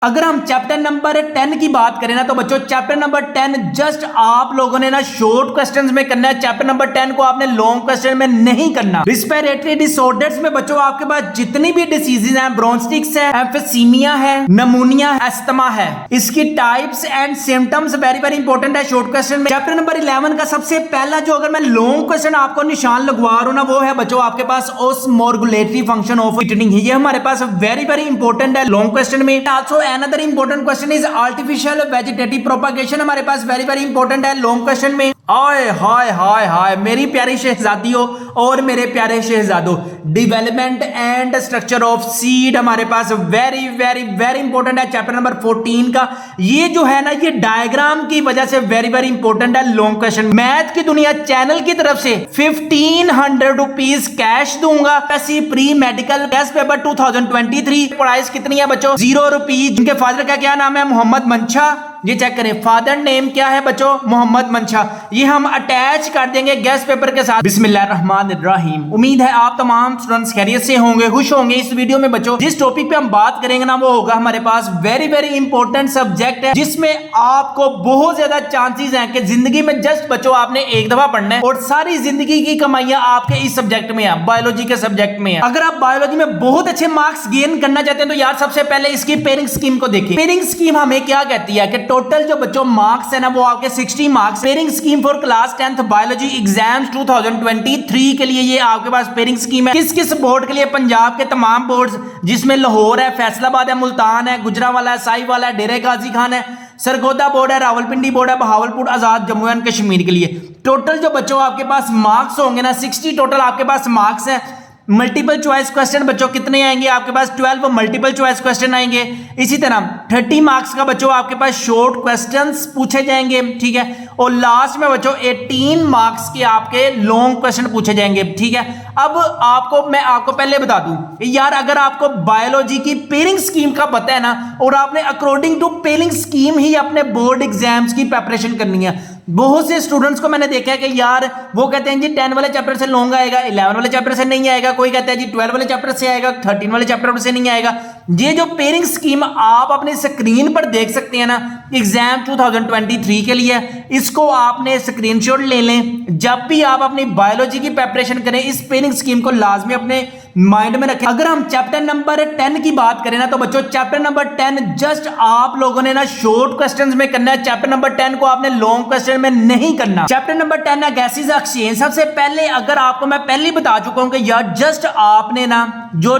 अगर हम chapter number 10 की बात करें ना तो बच्चों चैप्टर नंबर 10 जस्ट आप लोगों ने ना शॉर्ट क्वेश्चंस में करना है। चैप्टर नंबर 10 को आपने लॉन्ग क्वेश्चन में नहीं करना। रिस्पिरेटरी डिसऑर्डर्स में बच्चों आपके पास जितनी भी डिसीजेज हैं, ब्रोंस्टिक्स है, एम्फीसीमिया है, नमूनिया, अस्थमा है, इसकी types and symptoms very very important है शॉर्ट क्वेश्चन में। चैप्टर नंबर 11 का सबसे पहला जो अगर मैं लॉन्ग क्वेश्चन आपको निशान लगवा रहा हूं ना वो है बच्चों आपके पास ऑस्मोरेगुलेटरी फंक्शन ऑफ किडनी। ये हमारे पास वेरी वेरी इंपॉर्टेंट है लॉन्ग क्वेश्चन में। Also another important question is artificial vegetative propagation, हमारे पास वेरी वेरी इंपॉर्टेंट है लॉन्ग क्वेश्चन में। हाय हाय हाय हाय मेरी प्यारी शहजादियों और मेरे प्यारे शहजादों, development and structure of seed हमारे पास वेरी वेरी वेरी इंपॉर्टेंट है चैप्टर नंबर 14 का। ये जो है ना ये डायग्राम की वजह से वेरी वेरी इंपॉर्टेंट है लॉन्ग क्वेश्चन। मैथ की दुनिया चैनल की तरफ से 1500 रुपीज कैश दूंगा। Pre medical test paper 2023 price कितनी है बच्चों? 0 रुपीज। जिनके फादर का क्या नाम है? मोहम्मद मंशा। ये चेक करें, फादर नेम क्या है बच्चों? मोहम्मद मंशा। ये हम अटैच कर देंगे गेस्ट पेपर के साथ। बिस्मिल्लाहिर्रहमानिर्रहीम। उम्मीद है आप तमाम स्टूडेंट्स खैरियत से होंगे, खुश होंगे। इस वीडियो में बच्चों जिस टॉपिक पे हम बात करेंगे ना वो होगा हमारे पास वेरी वेरी इंपॉर्टेंट सब्जेक्ट है, जिसमें आपको बहुत ज्यादा चांसेस हैं कि जिंदगी में जस्ट बच्चों आपने एक दफा पढ़ना है और सारी जिंदगी की कमाइयां आपके इस सब्जेक्ट में है, बायोलॉजी के सब्जेक्ट में है। अगर आप बायोलॉजी में बहुत अच्छे मार्क्स गेन करना चाहते हैं तो यार सबसे पहले इसकी पेयरिंग स्कीम को देखिए। पेयरिंग स्कीम हमें क्या कहती है कि टोटल जो बच्चों मार्क्स है ना वो आपके 60 marks. Pairing scheme for class 10th biology exams 2023 के लिए ये आपके पास पेयरिंग स्कीम है। किस किस बोर्ड के लिए? पंजाब के तमाम बोर्ड्स, जिसमें लाहौर है, फैसलाबाद है, मुल्तान है, गुजरांवाला है, साहिवाल है, डेरे गाजी खान है, सरगोदा बोर्ड है, रावलपिंडी बोर्ड है, बहावलपुर आजाद जम्मू एंड कश्मीर के लिए। टोटल जो बच्चों आपके पास मार्क्स होंगे ना 60 टोटल आपके पास मार्क्स है। मल्टीपल चॉइस क्वेश्चन बच्चों कितने आएंगे आपके पास? 12 मल्टीपल चॉइस क्वेश्चन आएंगे। इसी तरह 30 मार्क्स का बच्चों आपके पास शॉर्ट क्वेश्चंस पूछे जाएंगे, ठीक है। और लास्ट में बच्चों 18 मार्क्स के आपके लॉन्ग क्वेश्चन पूछे जाएंगे, ठीक है। अब मैं आपको पहले बता दूं यार, अगर आपको बायोलॉजी की पेयरिंग स्कीम का पता है ना और आपने अकॉर्डिंग टू पेयरिंग स्कीम ही अपने बोर्ड एग्जाम्स की प्रिपरेशन करनी है। बहुत से स्टूडेंट्स को मैंने देखा है कि यार वो कहते हैं जी 10 वाले चैप्टर से लॉन्ग आएगा, 11 वाले चैप्टर से नहीं आएगा, कोई कहता है जी 12 वाले चैप्टर से आएगा, 13 वाले चैप्टर से नहीं आएगा। ये जो पेयरिंग स्कीम आप अपनी स्क्रीन पर देख सकते हैं ना एग्जाम 2023 के लिए, इसको आपने स्क्रीनशॉट ले लें। जब भी आप अपनी बायोलॉजी की प्रिपरेशन करें इस पेयरिंग स्कीम को लाजमी अपने माइंड में रखें। अगर हम चैप्टर नंबर 10 की बात करें ना तो बच्चों चैप्टर नंबर 10 जस्ट आप लोगों ने ना शॉर्ट क्वेश्चंस में करना है। चैप्टर नंबर 10 को आपने लॉन्ग क्वेश्चन में नहीं करना। चैप्टर नंबर 10 है गैसेस एक्सचेंज। सबसे पहले अगर आपको मैं पहले ही बता चुका हूं कि यार जस्ट आपने ना जो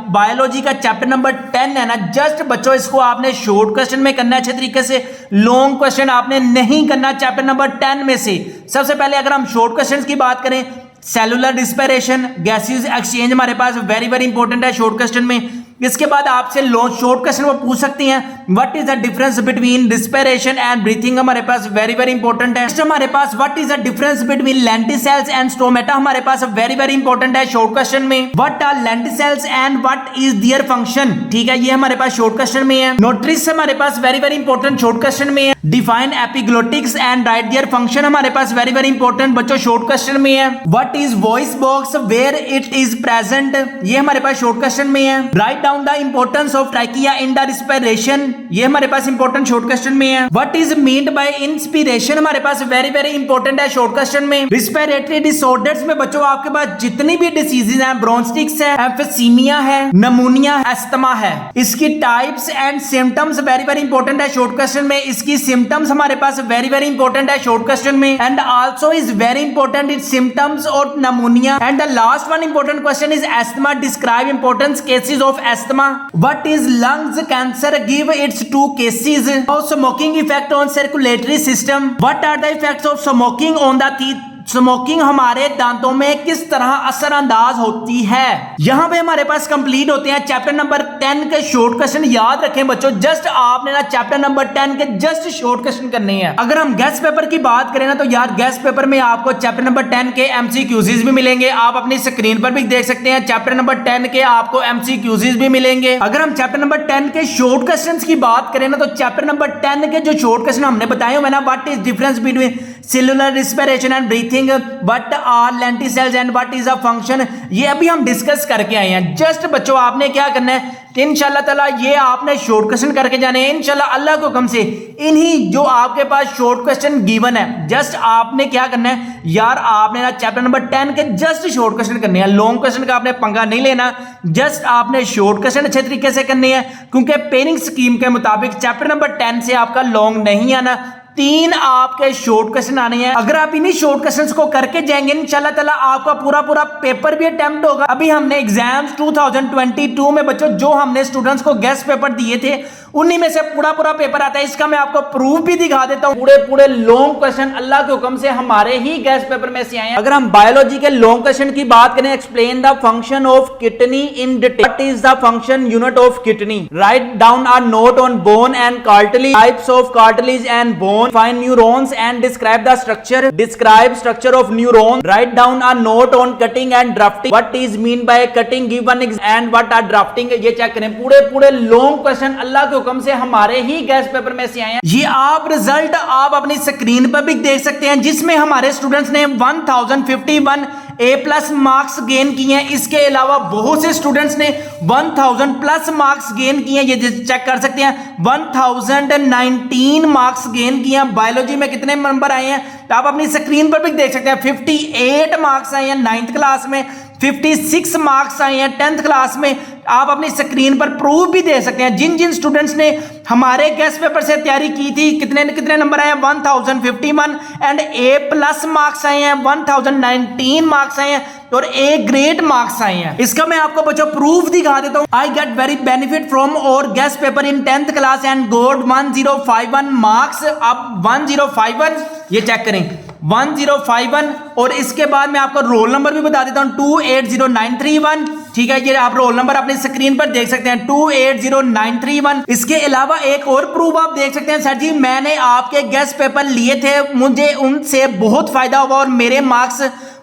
बायोलॉजी का चैप्टर नंबर 10 है ना जस्ट बच्चों इसको आपने शॉर्ट क्वेश्चन में करना है अच्छे तरीके से। लॉन्ग क्वेश्चन आपने नहीं करना चैप्टर नंबर 10 में से। सबसे पहले अगर हम शॉर्ट क्वेश्चन की बात करें, सेलुलर रिस्पिरेशन, गैसेस एक्सचेंज हमारे पास वेरी वेरी इंपॉर्टेंट है शॉर्ट क्वेश्चन में। इसके बाद आपसे शॉर्ट क्वेश्चन वो पूछ सकती हैं what is the difference between respiration and breathing, हमारे पास वेरी वेरी इंपॉर्टेंट है। हमारे पास what is the difference between lenticels and stomata, हमारे पास वेरी वेरी इंपॉर्टेंट है शॉर्ट क्वेश्चन में। What are lenticels and what is their function, ठीक है, ये हमारे पास शॉर्ट क्वेश्चन में है। नोट्रिस हमारे पास very very important short question में है। Define epiglottis and write their function हमारे पास वेरी वेरी इंपॉर्टेंट बच्चों शॉर्ट क्वेश्चन में है। What is voice box where it is present, ये हमारे पास शॉर्ट क्वेश्चन में है। Write down the importance of trachea in the respiration, ये हमारे पास इंपॉर्टेंट शॉर्ट क्वेश्चन में है। What is meant by inspiration, हमारे पास वेरी वेरी इंपॉर्टेंट है शॉर्ट क्वेश्चन में। रिस्पिरेटरी डिसऑर्डर्स में बच्चों आपके पास जितनी भी डिसीजेज हैं, ब्रोंस्टिक्स है, एम्फीसीमिया है, नमूनिया, अस्थमा है, इसकी types and symptoms very very important है शॉर्ट क्वेश्चन में। इसकी सिम्टम्स हमारे पास वेरी वेरी इंपॉर्टेंट है शॉर्ट क्वेश्चन में। And also is very important it symptoms और pneumonia. And the last one important question is asthma, describe importance cases of asthma. What is lungs cancer, give its 2 cases. How smoking effect on circulatory system, what are the effects of smoking on the teeth, smoking हमारे दांतों में किस तरह असरअंदाज होती है। यहां पे हमारे पास कंप्लीट होते हैं चैप्टर नंबर 10 के शॉर्ट क्वेश्चन। याद रखें बच्चों जस्ट आपने ना चैप्टर नंबर 10 के जस्ट शॉर्ट क्वेश्चन करने हैं। अगर हम गेस्ट पेपर की बात करें ना तो यार गेस्ट पेपर में आपको चैप्टर नंबर 10 के एमसीक्यूज भी मिलेंगे। आप अपनी स्क्रीन पर भी देख सकते हैं चैप्टर नंबर 10 के आपको एमसीक्यूज भी मिलेंगे। अगर हम चैप्टर नंबर 10 के शॉर्ट क्वेश्चन की बात करें ना तो चैप्टर नंबर 10 के जो शॉर्ट क्वेश्चन हमने बताए हुए ना what is difference between cellular respiration and breathing, saying what are lenticels and what is a function, ये अभी हम डिस्कस करके आए हैं। जस्ट बच्चों आपने क्या करना है, इंशाल्लाह ताला ये आपने शॉर्ट क्वेश्चन करके जाने हैं इंशाल्लाह अल्लाह के हुक्म से। इन्हीं जो आपके पास शॉर्ट क्वेश्चन गिवन है, जस्ट आपने क्या करना है यार, आपने ना चैप्टर नंबर 10 के जस्ट शॉर्ट क्वेश्चन करने हैं। लॉन्ग क्वेश्चन का आपने पंगा नहीं लेना, जस्ट आपने शॉर्ट क्वेश्चन अच्छे तरीके से करने हैं, क्योंकि पेयरिंग स्कीम के मुताबिक चैप्टर नंबर 10 से आपका लॉन्ग नहीं आना, 3 आपके शॉर्ट क्वेश्चन आने हैं। अगर आप इन्हीं शॉर्ट क्वेश्चंस को करके जाएंगे इंशाल्लाह ताला आपका पूरा पेपर भी अटेम्प्ट होगा। अभी हमने एग्जाम्स 2022 में बच्चों जो हमने स्टूडेंट्स को गेस्ट पेपर दिए थे उन्हीं में से पूरा पेपर आता है। इसका मैं आपको प्रूफ भी दिखा देता हूं। पूरे लॉन्ग क्वेश्चन अल्लाह के हुक्म से हमारे ही गेस्ट पेपर में से आए हैं। अगर हम बायोलॉजी के लॉन्ग क्वेश्चन की बात करें, explain the function of kidney in detail, what is the function unit of kidney, write down a note on bone and cartilage, types of cartilage and bone, find neurons and describe the structure of neuron, write down a note on cutting and drafting, what is mean by cutting, give one and what are drafting. ये check करें, पूरे long question अल्लाह के हुक्म से हमारे ही guest paper में से आए हैं। ये आप रिजल्ट आप अपनी स्क्रीन पर भी देख सकते हैं, जिसमें हमारे स्टूडेंट्स ने 1051 A+ मार्क्स गेन किए हैं। इसके अलावा बहुत से स्टूडेंट्स ने 1000 प्लस मार्क्स गेन किए हैं। ये चेक कर सकते हैं 1019 मार्क्स गेन किए हैं। बायोलॉजी में कितने नंबर आए हैं तो आप अपनी स्क्रीन पर भी देख सकते हैं। 58 मार्क्स आए हैं 9th क्लास में, 56 मार्क्स आए हैं 10th क्लास में। आप अपनी स्क्रीन पर प्रूफ भी दे सकते हैं। जिन जिन स्टूडेंट्स ने हमारे गेस्ट पेपर से तैयारी की थी कितने नंबर आए हैं 1051 एंड A+ मार्क्स आए हैं, 1019 मार्क्स आए हैं और A ग्रेड मार्क्स आए हैं। इसका मैं आपको बच्चों प्रूफ दिखा देता हूं। I get very benefit from our guess paper in 10th class and got 1051 marks. अब 1051 ये चेक करें 1051 और इसके बाद मैं आपको रोल नंबर भी बता देता हूं 280931। ठीक है, ये आप रोल नंबर अपनी स्क्रीन पर देख सकते हैं 280931। इसके अलावा एक और प्रूफ आप देख सकते हैं, सर जी मैंने आपके गेस्ट पेपर लिए थे, मुझे उनसे बहुत फायदा हुआ और मेरे मार्क्स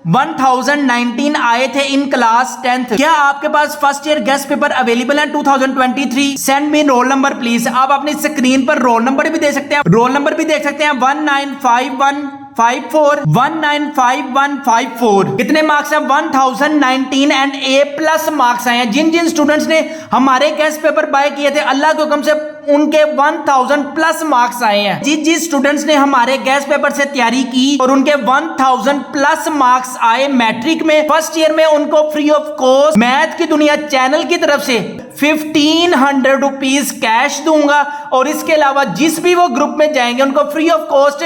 1019 आए थे इन क्लास 10th। क्या आपके पास first year guess paper available है 2023? Send me roll number please. आप अपनी स्क्रीन पर रोल नंबर भी दे सकते हैं, रोल नंबर भी देख सकते हैं 195154। कितने मार्क्स हैं 1019 एंड A+ मार्क्स आए हैं। जिन जिन स्टूडेंट्स ने हमारे गेस्ट पेपर बाय किए थे अल्लाह के हुक्म से उनके 1000 प्लस मार्क्स आए हैं। जिस स्टूडेंट्स ने हमारे गेस्ट पेपर से तैयारी की और उनके 1000 प्लस मार्क्स आए मैट्रिक में, फर्स्ट ईयर में उनको फ्री ऑफ कॉस्ट मैथ की दुनिया चैनल की तरफ से 1500 रुपीज कैश दूंगा और इसके अलावा जिस भी वो ग्रुप में जाएंगे उनको फ्री ऑफ कॉस्ट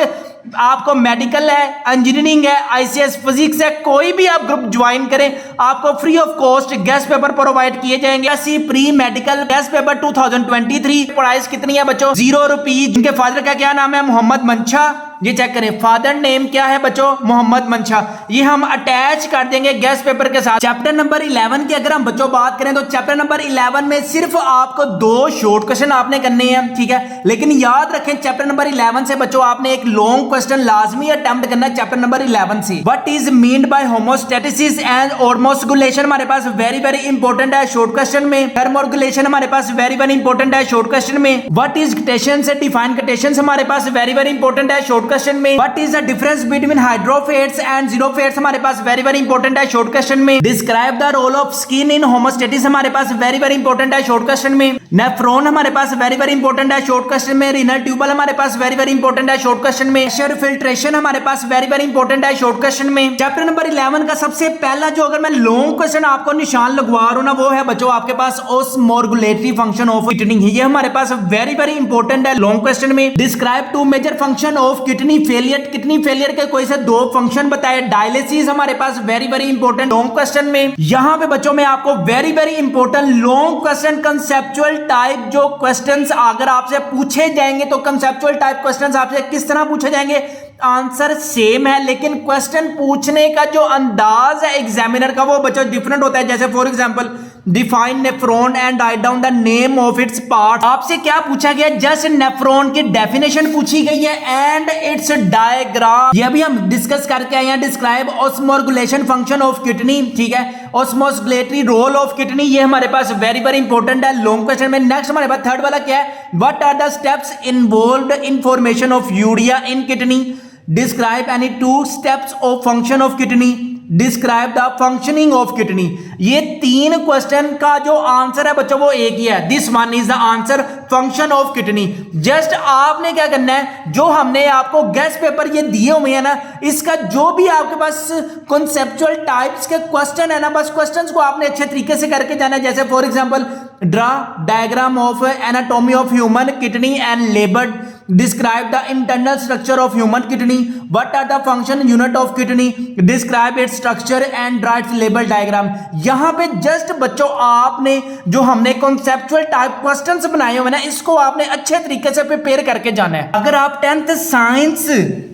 आपको मेडिकल है, इंजीनियरिंग है, ICS फिजिक्स है, कोई भी आप ग्रुप ज्वाइन करें आपको free of cost guest paper provide किए जाएंगे। ऐसी pre medical guest paper 2023 price कितनी है बच्चों 0 रुपीज। इनके फादर का क्या नाम है मोहम्मद मंशा। ये चेक करें फादर नेम क्या है बच्चों मोहम्मद मंशा। ये हम अटैच कर देंगे गेस्ट पेपर के साथ। चैप्टर नंबर 11 की अगर हम बच्चों बात करें तो चैप्टर नंबर 11 में सिर्फ आपको 2 शॉर्ट क्वेश्चन आपने करने हैं, ठीक है। लेकिन याद रखें चैप्टर नंबर 11 से बच्चों आपने एक लॉन्ग क्वेश्चन लाजमी अटेम्प्ट करना है चैप्टर नंबर 11 से। What is meant by homeostasis and osmoregulation हमारे पास वेरी इंपॉर्टेंट है शॉर्ट क्वेश्चन में। थर्मोरेगुलेशन हमारे पास वेरी इंपॉर्टेंट है शॉर्ट क्वेश्चन में। व्हाट इज कटेशन से डिफाइन कटेशन हमारे पास वेरी इंपॉर्टेंट है शॉर्ट क्वेश्चन में। What is the difference between hydrophytes and xerophytes हमारे पास वेरी इंपॉर्टेंट है शॉर्ट क्वेश्चन में। Describe the role of skin in homeostasis हमारे पास वेरी इंपॉर्टेंट है शॉर्ट क्वेश्चन में। नेफ्रॉन हमारे पास वेरी इंपॉर्टेंट है शॉर्ट क्वेश्चन में। रीनल ट्यूबल हमारे पास वेरी इंपॉर्टेंट है शॉर्ट क्वेश्चन में। प्रेशर फिल्ट्रेशन हमारे पास वेरी इंपॉर्टेंट है शॉर्ट क्वेश्चन में। चैप्टर नंबर 11 का सबसे पहला जो अगर मैं लॉन्ग क्वेश्चन आपको निशान लगवा रहा हूं ना वो है बच्चों आपके पास ऑस्मोरेगुलेटरी फंक्शन ऑफ किडनी। ये हमारे पास वेरी इंपॉर्टेंट है लॉन्ग क्वेश्चन में। Describe 2 major function of kidney failure. Kidney failure के कोई से 2 फंक्शन बताए। डायलिसिस हमारे पास वेरी इंपॉर्टेंट लॉन्ग क्वेश्चन में। यहां पे बच्चों में आपको very important long question conceptual type जो क्वेश्चंस अगर आपसे पूछे जाएंगे तो कंसेप्चुअल टाइप क्वेश्चंस आपसे किस तरह पूछे जाएंगे। आंसर सेम है लेकिन क्वेश्चन पूछने का जो अंदाज है एग्जामिनर का वो बच्चों डिफरेंट होता है। जैसे for example define nephron and right down the name of its part. आपसे क्या पूछा गया जस्ट नेफ्रॉन की डेफिनेशन पूछी गई है एंड इट्स डायग्राम। ये भी हम डिस्कस करके आए हैं। Describe osmoregulation function of kidney, ठीक है। ऑस्मोरेगुलेटरी रोल ऑफ किडनी ये हमारे पास वेरी इंपॉर्टेंट है लॉन्ग क्वेश्चन में। नेक्स्ट हमारे पास थर्ड वाला क्या है what are the steps involved in formation of urea in kidney. Describe any 2 steps of function of kidney, describe the functioning of kidney. ये 3 क्वेश्चन का जो आंसर है बच्चों वो एक ही है, this one is the answer, function of kidney. Just आपने क्या करना है, जो हमने आपको गेस्ट पेपर ये दिए हुए हैं ना, इसका जो भी आपके पास कॉन्सेप्चुअल टाइप्स के क्वेश्चन है ना, बस क्वेश्चंस को आपने अच्छे तरीके से करके जाना है। जैसे for example draw diagram of anatomy of human kidney and label, describe the internal structure of human kidney, what are the function unit of kidney, describe its structure and draw its label diagram. यहां पे just बच्चों आपने जो हमने conceptual type questions बनाए हुए ना, इसको आपने अच्छे तरीके से प्रिपेयर करके जाना है। अगर आप 10th साइंस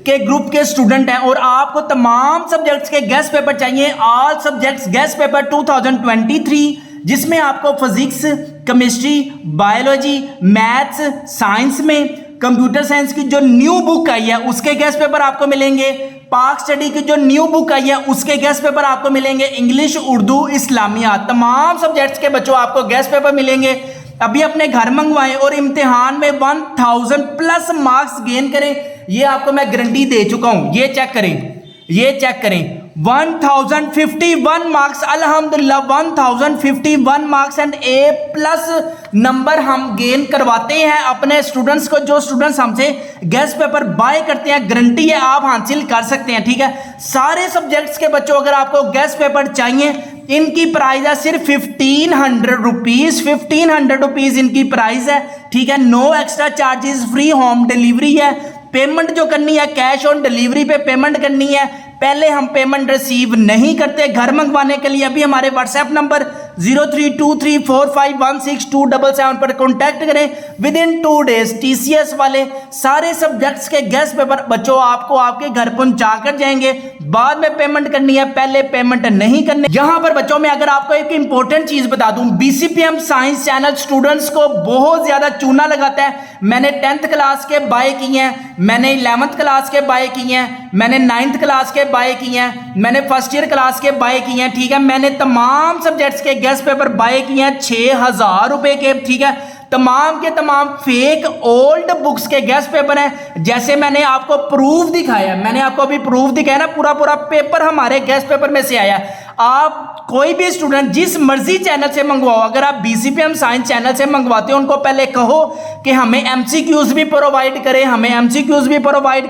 के ग्रुप के स्टूडेंट हैं और आपको तमाम सब्जेक्ट्स के गेस्ट पेपर चाहिए, ऑल सब्जेक्ट्स गेस्ट पेपर 2023, जिसमें आपको physics, chemistry, biology, maths, science में कंप्यूटर साइंस की जो न्यू बुक आई है उसके गेस्ट पेपर आपको मिलेंगे, पाक स्टडी की जो न्यू बुक आई है उसके गेस्ट पेपर आपको मिलेंगे, इंग्लिश, उर्दू, इस्लामियात, तमाम सब्जेक्ट्स के बच्चों आपको गेस्ट पेपर मिलेंगे। अभी अपने घर मंगवाएं और इम्तिहान में 1000 प्लस मार्क्स गेन करें, ये आपको मैं गारंटी दे चुका हूं। ये चेक करें 1051 मार्क्स, अल्हम्दुलिल्लाह 1051 marks and A plus number हम गेन करवाते हैं अपने स्टूडेंट्स को। जो स्टूडेंट्स हमसे गेस्ट पेपर बाय करते हैं, गारंटी है आप हासिल कर सकते हैं, ठीक है। सारे सब्जेक्ट्स के बच्चों अगर आपको गेस्ट पेपर चाहिए, इनकी प्राइस है सिर्फ 1500 रुपीज, 1500 रुपीज इनकी प्राइस है, ठीक है। No extra charges, free home delivery है। पेमेंट जो करनी है कैश ऑन डिलीवरी पे पेमेंट करनी है, पहले हम पेमेंट रिसीव नहीं करते। घर मंगवाने के लिए अभी हमारे व्हाट्सएप नंबर 0323451677 पर कॉन्टैक्ट करें। विद इन 2 डेज टीसीएस वाले सारे सब्जेक्ट्स के गेस्ट पेपर बच्चों आपको आपके घर पहुंचा कर जाएंगे। बाद में पेमेंट करनी है, पहले पेमेंट नहीं करनी। यहां पर बच्चों मैं अगर आपको एक इंपॉर्टेंट चीज बता दूं, बीसीपीएम साइंस चैनल स्टूडेंट्स को बहुत ज्यादा चूना लगाता है। मैंने 10th क्लास के बाय किए हैं, मैंने 11th क्लास के बाय किए हैं, मैंने 9th क्लास के बाय किए हैं, मैंने फर्स्ट ईयर क्लास के बाय किए हैं, ठीक है। मैंने तमाम सब्जेक्ट्स के गेस्ट पेपर बाय किए हैं 6000 रुपए के, ठीक है। तमाम के तमाम फेक ओल्ड बुक्स के गेस्ट पेपर हैं। जैसे मैंने आपको प्रूफ दिखाया, मैंने आपको अभी प्रूफ दिखाया ना, पूरा पेपर हमारे गेस्ट पेपर में से आया। आप कोई भी स्टूडेंट जिस मर्जी चैनल से मंगवाओ, अगर आप बीसीपीएम साइंस चैनल से मंगवाते हो, उनको पहले कहो कि हमें एमसीक्यूज भी प्रोवाइड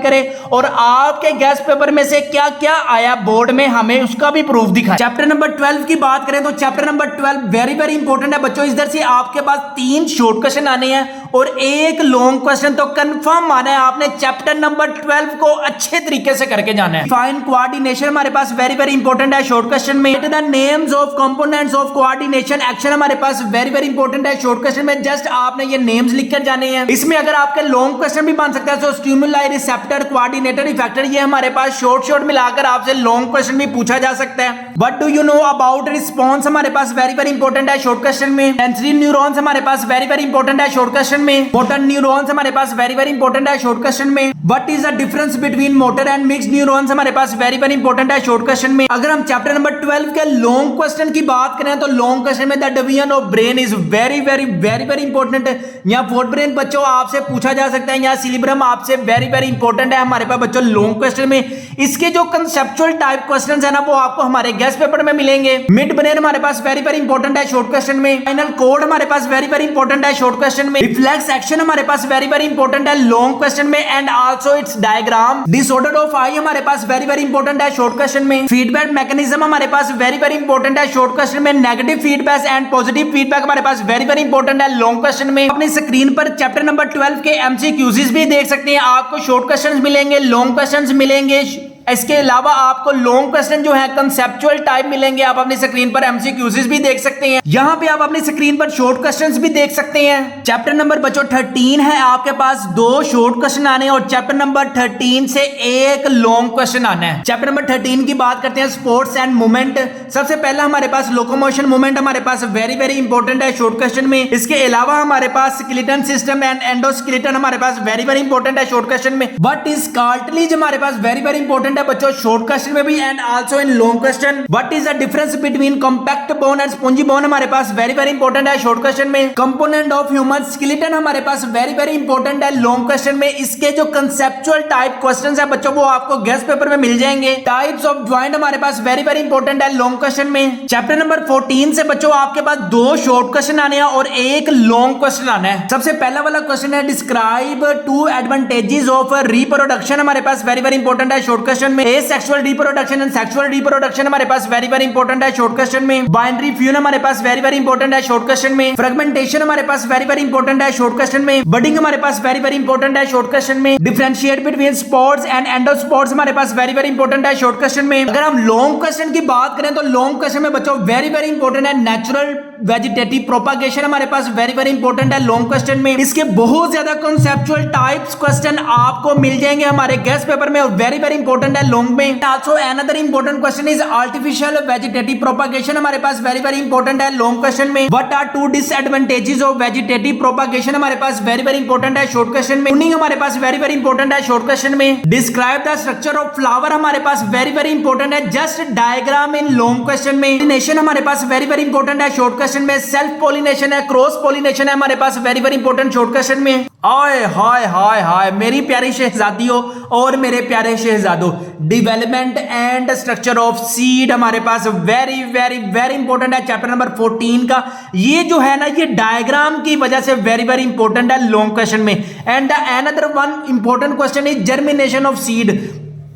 करें, और आपके गेस्ट पेपर में से क्या क्या आया बोर्ड में, हमें उसका भी प्रूफ दिखाएं। चैप्टर नंबर 12 की बात करें तो chapter number 12 very very important है बच्चों। इधर से आपके पास 3 शॉर्ट क्वेश्चन आने हैं और 1 लॉन्ग क्वेश्चन, तो कंफर्म आना है आपने चैप्टर नंबर 12 को अच्छे तरीके से करके जाना है। फाइन कोऑर्डिनेशन हमारे पास वेरी वेरी इंपॉर्टेंट है शॉर्ट क्वेश्चन में। The names of components of coordination action हमारे पास वेरी वेरी इंपॉर्टेंट है शॉर्ट क्वेश्चन में। जस्ट आपने ये नेम्स लिखकर जाने हैं। इसमें अगर आपके लॉन्ग क्वेश्चन भी बन सकता है, तो स्टिमुलाई, रिसेप्टर, कोऑर्डिनेटर, इफेक्टर, ये हमारे पास शॉर्ट मिलाकर आपसे लॉन्ग क्वेश्चन भी पूछा जा सकता है। What do you know about response हमारे पास वेरी वेरी इंपॉर्टेंट है शॉर्ट क्वेश्चन में। सेंसरी न्यूरॉन्स हमारे पास वेरी वेरी इंपॉर्टेंट है शॉर्ट क्वेश्चन में। मोटर न्यूरॉन्स हमारे पास वेरी वेरी इंपॉर्टेंट है शॉर्ट क्वेश्चन में। What is the difference between motor and mixed neurons हमारे पास वेरी वेरी इंपॉर्टेंट है शॉर्ट क्वेश्चन में। अगर हम चैप्टर नंबर 12 के लॉन्ग क्वेश्चन की बात करें तो लॉन्ग क्वेश्चन में the division of brain is very very very very important है। यहाँ फोर्थ ब्रेन बच्चों आपसे पूछा जा सकता है, यहाँ सिलिब्रम आपसे वेरी वेरी इंपॉर्टेंट है हमारे पास बच्चों लॉन्ग क्वेश्चन में। इसके जो कंसेप्चुअल टाइप क्वेश्चंस है ना, वो आपको हमारे गेस्ट पेपर में मिलेंगे। मिड ब्रेन हमारे पास वेरी वेरी इंपॉर्टेंट है शॉर्ट क्वेश्चन में। फाइनल कोड हमारे पास वेरी वेरी इंपॉर्टेंट है शॉर्ट क्वेश्चन में। रिफ्लेक्स एक्शन हमारे पास वेरी वेरी इंपॉर्टेंट है लॉन्ग क्वेश्चन में and also its diagram. Disorder of eye हमारे पास वेरी वेरी इंपॉर्टेंट है शॉर्ट क्वेश्चन में। फीडबैक मैकेनिज्म हमारे पास वेरी वेरी इंपॉर्टेंट है शॉर्ट क्वेश्चन में। Negative feedback and positive feedback हमारे पास वेरी वेरी इंपॉर्टेंट है लॉन्ग क्वेश्चन में। अपनी स्क्रीन पर चैप्टर नंबर 12 के एमसीक्यूज भी देख सकते हैं। आपको शॉर्ट क्वेश्चंस मिलेंगे, लॉन्ग क्वेश्चंस मिलेंगे। इसके अलावा आपको लॉन्ग क्वेश्चन जो है कंसेप्चुअल टाइप मिलेंगे। आप अपनी स्क्रीन पर एमसीक्यूज भी देख सकते हैं। यहाँ पे आप अपनी स्क्रीन पर शॉर्ट क्वेश्चंस भी देख सकते हैं। चैप्टर नंबर बच्चों 13 है, आपके पास 2 शॉर्ट क्वेश्चन आने हैं और चैप्टर नंबर 13 से 1 लॉन्ग क्वेश्चन आना है। चैप्टर नंबर 13 की बात करते हैं, स्पोर्ट्स एंड मूवमेंट। सबसे पहला हमारे पास लोकोमोशन मूवमेंट हमारे पास वेरी वेरी इंपॉर्टेंट है शॉर्ट क्वेश्चन में। इसके अलावा हमारे पास स्केलेटन सिस्टम एंड एंडोस्केलेटन हमारे पास वेरी वेरी इंपॉर्टेंट है शॉर्ट क्वेश्चन में। व्हाट इज कार्टिलेज हमारे पास वेरी वेरी इंपॉर्टेंट है बच्चों शॉर्ट क्वेश्चन में भी and also in long question. What is the difference between compact bone and spongy bone हमारे पास वेरी वेरी इंपॉर्टेंट है शॉर्ट क्वेश्चन में। कंपोनेंट ऑफ ह्यूमन स्केलेटन हमारे पास वेरी वेरी इंपॉर्टेंट है लॉन्ग क्वेश्चन में। इसके जो कंसेप्चुअल टाइप क्वेश्चंस है बच्चों वो आपको गेस्ट पेपर में मिल जाएंगे। टाइप्स ऑफ ज्वाइंट हमारे पास वेरी वेरी इंपॉर्टेंट है लॉन्ग क्वेश्चन में। चैप्टर नंबर 14 से बच्चों आपके पास 2 शॉर्ट क्वेश्चन आने हैं और एक लॉन्ग क्वेश्चन आना है। सबसे पहला वाला क्वेश्चन है डिस्क्राइब 2 एडवांटेजेस ऑफ रिप्रोडक्शन हमारे पास वेरी वेरी इंपॉर्टेंट है शॉर्ट क्वेश्चन में। Sexual reproduction and sexual reproduction हमारे पास वेरी वेरी इंपॉर्टेंट है शॉर्ट क्वेश्चन में। बाइनरी फ्यूजन हमारे पास वेरी वेरी इंपॉर्टेंट है शॉर्ट क्वेश्चन में। फ्रेगमेंटेशन हमारे पास वेरी वेरी इंपॉर्टेंट है शॉर्ट क्वेश्चन में। बडिंग हमारे पास वेरी वेरी इंपॉर्टेंट है शॉर्ट क्वेश्चन में। Differentiate between spores and endospores हमारे पास वेरी वेरी इंपॉर्टेंट है शॉर्ट क्वेश्चन में। अगर हम लॉन्ग क्वेश्चन की बात करें तो लॉन्ग क्वेश्चन में बच्चों वेरी वेरी इंपॉर्टेंट है नेचुरल वेजिटेटिव प्रोपागेशन हमारे पास वेरी वेरी इंपॉर्टेंट है लॉन्ग क्वेश्चन में। इसके बहुत ज्यादा कॉन्सेप्चुअल टाइप्स क्वेश्चन आपको मिल जाएंगे हमारे गेस्ट पेपर में और वेरी वेरी इंपॉर्टेंट है लॉन्ग में। Also another important question is artificial vegetative propagation हमारे पास वेरी वेरी इंपॉर्टेंट है लॉन्ग क्वेश्चन में। What are 2 disadvantages of vegetative propagation हमारे पास वेरी वेरी इंपॉर्टेंट है शॉर्ट क्वेश्चन में। प्रूनिंग हमारे पास वेरी वेरी इंपॉर्टेंट है शॉर्ट क्वेश्चन में। Describe the structure of flower हमारे पास वेरी वेरी इंपॉर्टेंट है just diagram in long question में। पॉलिनेशन हमारे पास वेरी वेरी इंपॉर्टेंट है शॉर्ट क्वेश्चन में। सेल्फ पॉलिनेशन है क्रॉस पॉलिनेशन है हमारे पास very very important short question में। हाय हाय हाय हाय मेरी प्यारी शहजादियों और मेरे प्यारे शहजादों, development and structure of seed हमारे पास वेरी वेरी वेरी इंपॉर्टेंट है चैप्टर नंबर 14 का। ये जो है ना ये डायग्राम की वजह से वेरी वेरी इंपॉर्टेंट है लॉन्ग क्वेश्चन में। And another one important question is germination of seed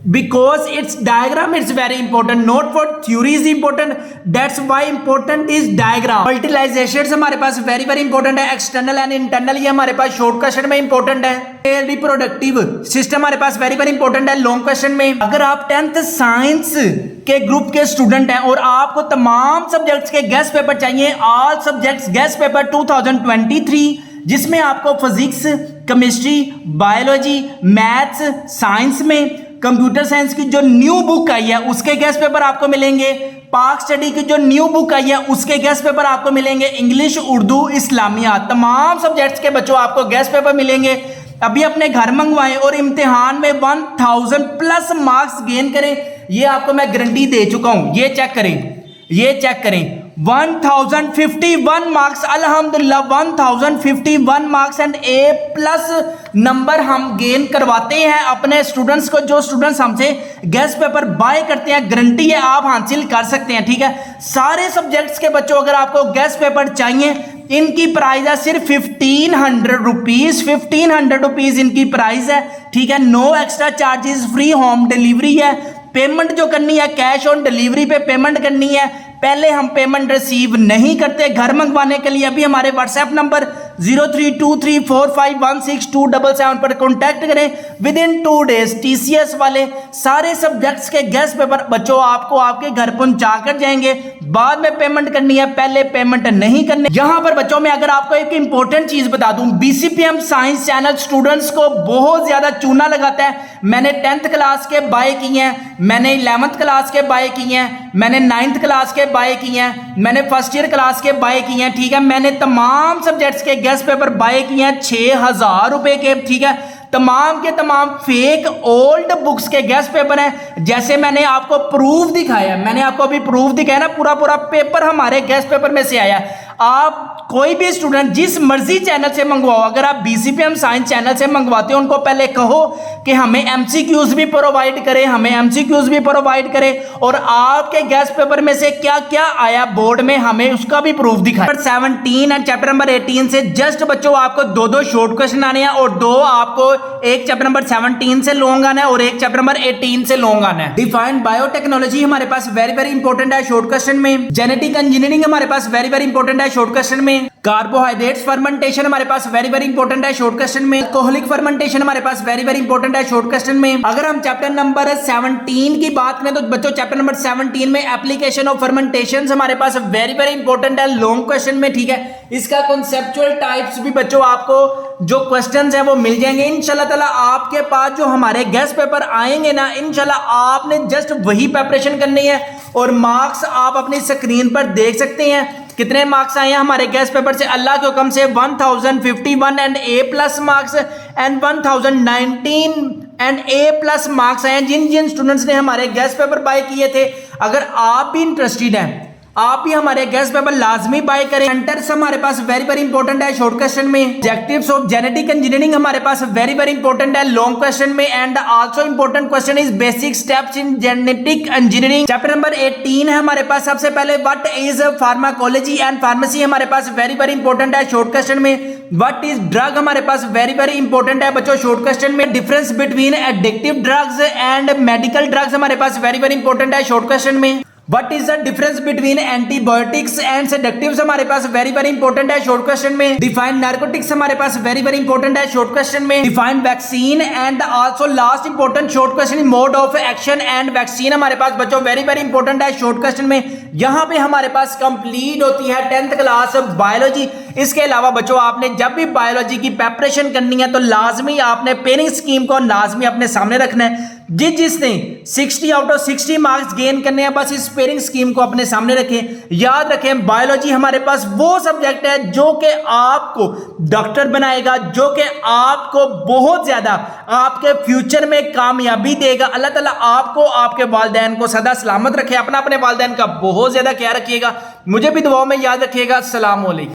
because its diagram is very important, not for theory is important, that's why important is diagram। fertilizations हमारे पास very very important है external and internal, ये हमारे पास short question में important है। reproductive system हमारे पास very very important है long question में। अगर आप 10th साइंस के ग्रुप के स्टूडेंट हैं और आपको तमाम सब्जेक्ट्स के गेस्ट पेपर चाहिए, ऑल सब्जेक्ट्स गेस्ट पेपर 2023, जिसमें आपको physics, chemistry, biology, maths, science में कंप्यूटर साइंस की जो न्यू बुक आई है उसके गेस्ट पेपर आपको मिलेंगे। पाक स्टडी की जो न्यू बुक आई है उसके गेस्ट पेपर आपको मिलेंगे। इंग्लिश, उर्दू, इस्लामियात, तमाम सब्जेक्ट्स के बच्चों आपको गेस्ट पेपर मिलेंगे। अभी अपने घर मंगवाएं और इम्तिहान में 1000 प्लस मार्क्स गेन करें, ये आपको मैं गारंटी दे चुका हूं। ये चेक करें, ये चेक करें, 1051 मार्क्स, अल्हम्दुलिल्लाह 1051 marks and A plus number हम गेन करवाते हैं अपने स्टूडेंट्स को। जो स्टूडेंट्स हमसे गेस्ट पेपर बाय करते हैं, गारंटी है आप हासिल कर सकते हैं। ठीक है, सारे सब्जेक्ट्स के बच्चों अगर आपको गेस्ट पेपर चाहिए, इनकी प्राइस है सिर्फ 1500 रुपीज। 1500 रुपीज इनकी प्राइस है। ठीक है, no extra charges, free home delivery है। पेमेंट जो करनी है कैश ऑन डिलीवरी पे पेमेंट करनी है। पहले हम पेमेंट रिसीव नहीं करते। घर मंगवाने के लिए अभी हमारे व्हाट्सएप नंबर 0323451677 पर कॉन्टैक्ट करें। विद इन 2 डेज टीसीएस वाले सारे सब्जेक्ट्स के गेस्ट पेपर बच्चों आपको आपके घर पहुंचा कर जाएंगे। बाद में पेमेंट करनी है, पहले पेमेंट नहीं करनी। यहां पर बच्चों में अगर आपको एक इंपॉर्टेंट चीज बता दूं, बीसीपीएम साइंस चैनल स्टूडेंट्स को बहुत ज्यादा चूना लगाता है। मैंने 10th क्लास के बाय किए हैं, मैंने 11th क्लास के बाय किए हैं, मैंने 9th क्लास के बाय किए हैं, मैंने फर्स्ट ईयर क्लास के बाय किए हैं। ठीक है, मैंने तमाम सब्जेक्ट्स के गेस्ट पेपर बाय किए हैं 6000 रुपए के। ठीक है, तमाम के तमाम फेक ओल्ड बुक्स के गेस्ट पेपर हैं। जैसे मैंने आपको प्रूफ दिखाया, मैंने आपको अभी प्रूफ दिखाया ना, पूरा पूरा पेपर हमारे गेस्ट पेपर में से आया। आप कोई भी स्टूडेंट जिस मर्जी चैनल से मंगवाओ, अगर आप बीसीपीएम साइंस चैनल से मंगवाते हो, उनको पहले कहो कि हमें एमसीक्यूज भी प्रोवाइड करें, हमें एमसीक्यूज भी प्रोवाइड करें, और आपके गेस्ट पेपर में से क्या क्या आया बोर्ड में हमें उसका भी प्रूफ दिखाएं। 17 एंड चैप्टर नंबर 18 से जस्ट बच्चों आपको 2 शॉर्ट क्वेश्चन आने हैं और 2 आपको एक चैप्टर नंबर 17 से लॉन्ग आना है और एक चैप्टर नंबर 18 से लॉन्ग आना है। डिफाइंड बायोटेक्नोलॉजी हमारे पास वेरी वेरी इंपॉर्टेंट है शॉर्ट क्वेश्चन में। जेनेटिक इंजीनियरिंग हमारे पास वेरी वेरी इंपॉर्टेंट है शॉर्ट क्वेश्चन में। कार्बोहाइड्रेट्स फर्मेंटेशन हमारे पास वेरी वेरी इंपॉर्टेंट है शॉर्ट क्वेश्चन में। अल्कोहलिक फर्मेंटेशन हमारे पास वेरी वेरी इंपॉर्टेंट है शॉर्ट क्वेश्चन में। अगर हम चैप्टर नंबर 17 की बात करें तो बच्चों चैप्टर नंबर 17 में एप्लीकेशन ऑफ फर्मेंटेशन हमारे पास वेरी वेरी इंपॉर्टेंट है लॉन्ग क्वेश्चन में। ठीक है, इसका कॉन्सेप्चुअल टाइप्स भी बच्चों आपको जो क्वेश्चंस है वो मिल जाएंगे इंशाल्लाह ताला। आपके पास जो हमारे गेस्ट पेपर आएंगे ना, इंशाल्लाह आपने जस्ट वही प्रिपरेशन करनी है और मार्क्स आप अपनी स्क्रीन पर देख सकते हैं कितने मार्क्स आए हैं हमारे गेस्ट पेपर से। अल्लाह के हुक्म से 1051 and A+ marks and 1019 and A+ marks आए हैं जिन जिन स्टूडेंट्स ने हमारे गेस्ट पेपर बाय किए थे। अगर आप भी इंटरेस्टेड हैं, आप भी हमारे गेस्ट पेपर लाजमी बाय करें। सेंटर्स हमारे पास वेरी वेरी इंपॉर्टेंट है शॉर्ट क्वेश्चन में। ऑब्जेक्टिव्स ऑफ जेनेटिक इंजीनियरिंग हमारे पास वेरी वेरी इंपॉर्टेंट है लॉन्ग क्वेश्चन में। And also important question is basic steps in genetic engineering. Chapter number 18 है हमारे पास। सबसे पहले what is pharmacology and pharmacy हमारे पास वेरी वेरी इंपॉर्टेंट है शॉर्ट क्वेश्चन में। व्हाट इज ड्रग हमारे पास वेरी वेरी इंपॉर्टेंट है बच्चों शॉर्ट क्वेश्चन में। Difference between addictive drugs and medical drugs हमारे पास वेरी वेरी इंपॉर्टेंट है शॉर्ट क्वेश्चन में। What is the difference between antibiotics and sedatives हमारे पास वेरी वेरी इंपॉर्टेंट है शॉर्ट क्वेश्चन में। डिफाइन नार्कोटिक्स हमारे पास वेरी वेरी इंपॉर्टेंट है शॉर्ट क्वेश्चन में। Define vaccine and also last important short question mode of action and vaccine हमारे पास बच्चों वेरी वेरी इंपॉर्टेंट है शॉर्ट क्वेश्चन में। यहां पे हमारे पास कंप्लीट होती है 10th क्लास बायोलॉजी। इसके अलावा बच्चों आपने जब भी बायोलॉजी की प्रिपरेशन करनी है तो लाजमी आपने पेयरिंग स्कीम को लाजमी अपने सामने रखना है। जिसने 60 आउट ऑफ 60 मार्क्स गेन करने हैं बस इस पेयरिंग स्कीम को अपने सामने रखें। याद रखें बायोलॉजी हमारे पास वो सब्जेक्ट है जो कि आपको डॉक्टर बनाएगा, जो कि आपको बहुत ज्यादा आपके फ्यूचर में कामयाबी देगा। अल्लाह ताला आपको आपके वालिदैन को सदा सलामत रखे। अपना अपने वालिदैन का बहुत ज्यादा ख्याल रखिएगा। मुझे भी दुआओं में याद रखिएगा। अस्सलाम वालेकुम।